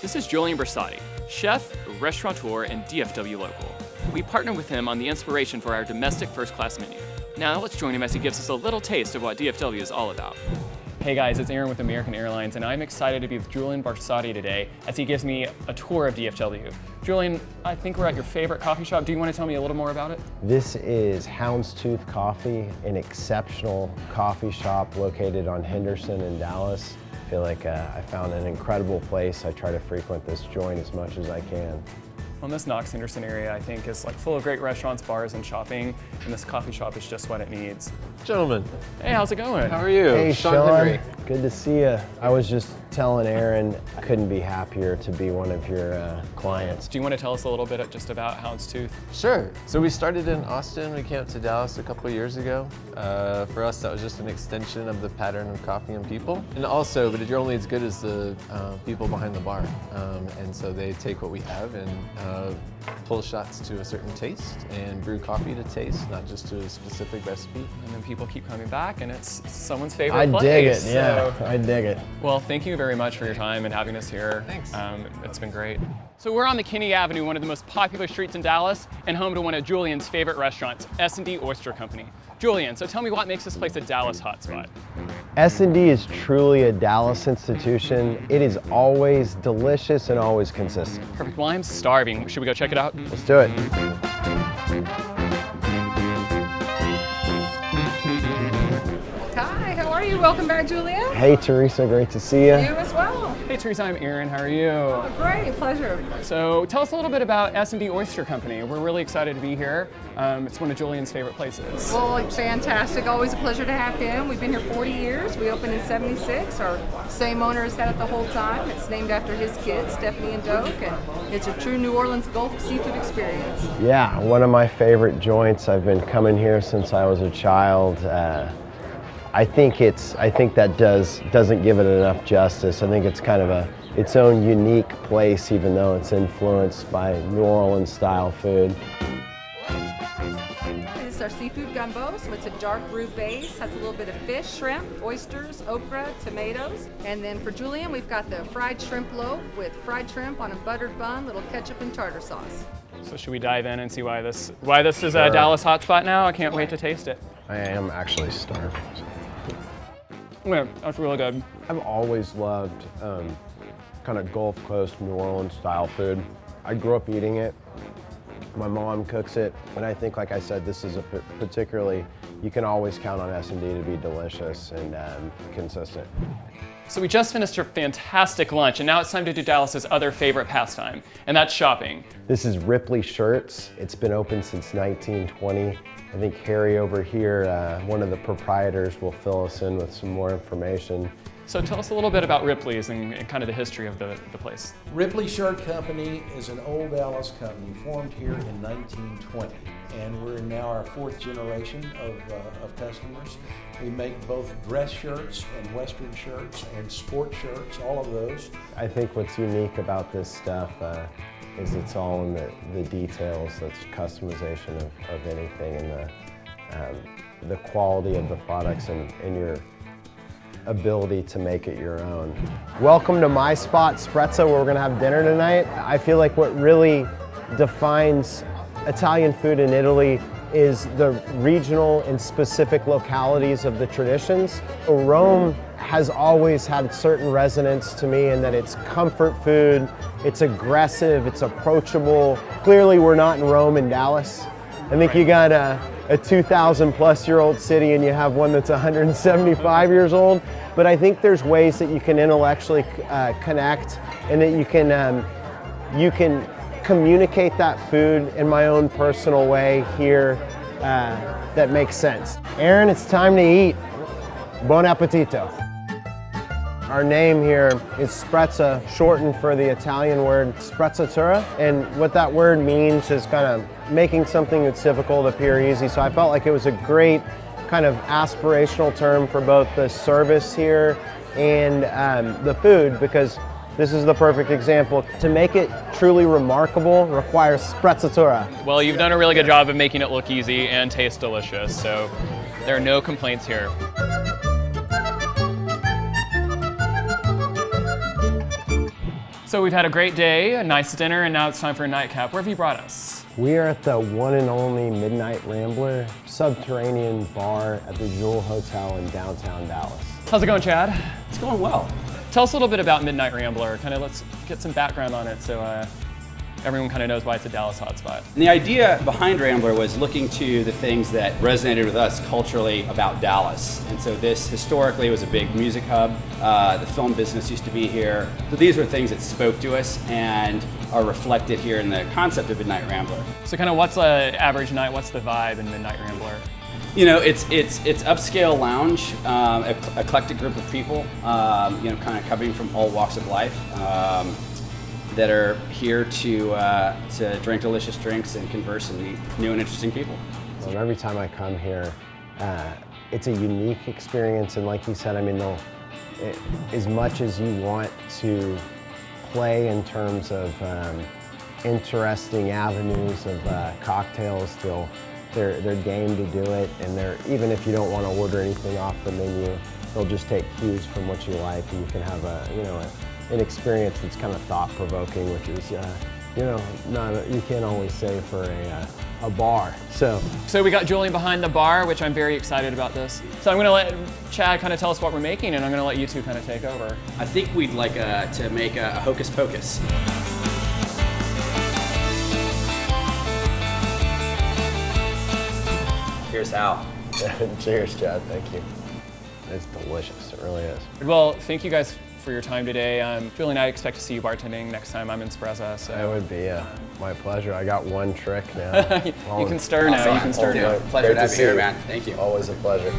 This is Julian Barsotti, chef, restaurateur, and DFW local. We partnered with him on the inspiration for our domestic first-class menu. Now let's join him as he gives us a little taste of what DFW is all about. Hey guys, it's Aaron with American Airlines, and I'm excited to be with Julian Barsotti today as he gives me a tour of DFW. Julian, I think we're at your favorite coffee shop. Do you want to tell me a little more about it? This is Houndstooth Coffee, an exceptional coffee shop located on Henderson in Dallas. I feel like I found an incredible place. I try to frequent this joint as much as I can. Well, this Knox-Henderson area, I think, is like full of great restaurants, bars, and shopping, and this coffee shop is just what it needs. Gentlemen. Hey, how's it going? How are you? Hey, Sean. Henry. Good to see you. I was just telling Aaron, I couldn't be happier to be one of your clients. Do you want to tell us a little bit just about Houndstooth? Sure. So we started in Austin. We came up to Dallas a couple of years ago. For us, that was just an extension of the pattern of coffee and people. And also, but you're only as good as the people behind the bar. And so they take what we have and pull shots to a certain taste and brew coffee to taste, not just to a specific recipe. And then people keep coming back, and it's someone's favorite I place. dig it, yeah, So, I dig it. well, thank you very much for your time and having us here. Thanks. It's been great. So we're on the Kinney Avenue, one of the most popular streets in Dallas, and home to one of Julian's favorite restaurants, SMB Oyster Company. Julian, so tell me what makes this place a Dallas hotspot? S&D is truly a Dallas institution. It is always delicious and always consistent. Perfect. Well, I'm starving. Should we go check it out? Let's do it. Hi, how are you? Welcome back, Julian. Hey, Teresa, great to see you. You as well. Hey, Teresa, I'm Aaron. How are you? Oh, great, pleasure. So tell us a little bit about SMB Oyster Company. We're really excited to be here. It's one of Julian's favorite places. Well, it's fantastic. Always a pleasure to have him. We've been here 40 years. We opened in '76. Our same owner has had it the whole time. It's named after his kids, Stephanie and Doak, and it's a true New Orleans Gulf seafood experience. Yeah, one of my favorite joints. I've been coming here since I was a child. I think that doesn't give it enough justice. I think it's kind of its own unique place, even though it's influenced by New Orleans style food. This is our seafood gumbo, so it's a dark roux base, has a little bit of fish, shrimp, oysters, okra, tomatoes. And then for Julian, we've got the fried shrimp loaf with fried shrimp on a buttered bun, little ketchup and tartar sauce. So should we dive in and see why this is a Dallas hotspot now? I can't wait to taste it. I am actually starving. Yeah, that's really good. I've always loved kind of Gulf Coast New Orleans style food. I grew up eating it. My mom cooks it, and I think, like I said, this is particularly, you can always count on S&D to be delicious and consistent. So we just finished a fantastic lunch, and now it's time to do Dallas's other favorite pastime, and that's shopping. This is Ripley Shirts. It's been open since 1920. I think Harry over here, one of the proprietors, will fill us in with some more information. So tell us a little bit about Ripley's and kind of the history of the place. Ripley Shirt Company is an old Dallas company formed here in 1920, and we're now our fourth generation of customers. We make both dress shirts and western shirts and sport shirts, all of those. I think what's unique about this stuff is it's all in the details. That's customization of anything, and the quality of the products and your ability to make it your own. Welcome to my spot, Sprezza, where we're gonna have dinner tonight. I feel like what really defines Italian food in Italy is the regional and specific localities of the traditions. Rome has always had certain resonance to me in that it's comfort food, it's aggressive, it's approachable. Clearly we're not in Rome and Dallas. I think you got a 2,000 plus year old city and you have one that's 175 years old. But I think there's ways that you can intellectually connect and that you can communicate that food in my own personal way here that makes sense. Aaron, it's time to eat. Buon appetito. Our name here is Sprezza, shortened for the Italian word sprezzatura, and what that word means is kind of making something that's difficult appear easy. So I felt like it was a great kind of aspirational term for both the service here and the food, because this is the perfect example. To make it truly remarkable requires sprezzatura. Well, you've done a really good job of making it look easy and taste delicious, so there are no complaints here. So we've had a great day, a nice dinner, and now it's time for a nightcap. Where have you brought us? We are at the one and only Midnight Rambler subterranean bar at the Jewel Hotel in downtown Dallas. How's it going, Chad? It's going well. Tell us a little bit about Midnight Rambler. Kind of let's get some background on it so everyone kind of knows why it's a Dallas hotspot. And the idea behind Rambler was looking to the things that resonated with us culturally about Dallas. And so this historically was a big music hub. The film business used to be here. So these were things that spoke to us and are reflected here in the concept of Midnight Rambler. So kind of what's an average night? What's the vibe in Midnight Rambler? You know, it's upscale lounge, eclectic group of people, you know, kind of coming from all walks of life. That are here to drink delicious drinks and converse and meet new and interesting people. Well, every time I come here, it's a unique experience, and like you said, I mean, as much as you want to play in terms of interesting avenues of cocktails, they're game to do it, and even if you don't want to order anything off the menu, they'll just take cues from what you like, and you can have an experience that's kind of thought-provoking, which is, you know, you can't always say for a bar. So we got Julian behind the bar, which I'm very excited about this. So I'm going to let Chad kind of tell us what we're making, and I'm going to let you two kind of take over. I think we'd like to make a hocus pocus. Here's how. Cheers, Chad. Thank you. It's delicious. It really is. Well, thank you guys for your time today. Julian, I expect to see you bartending next time I'm in Sprezza. So. It would be my pleasure. I got one trick now. You can stir now. You can stir now. Pleasure to have you here, man. Thank you. Always a pleasure.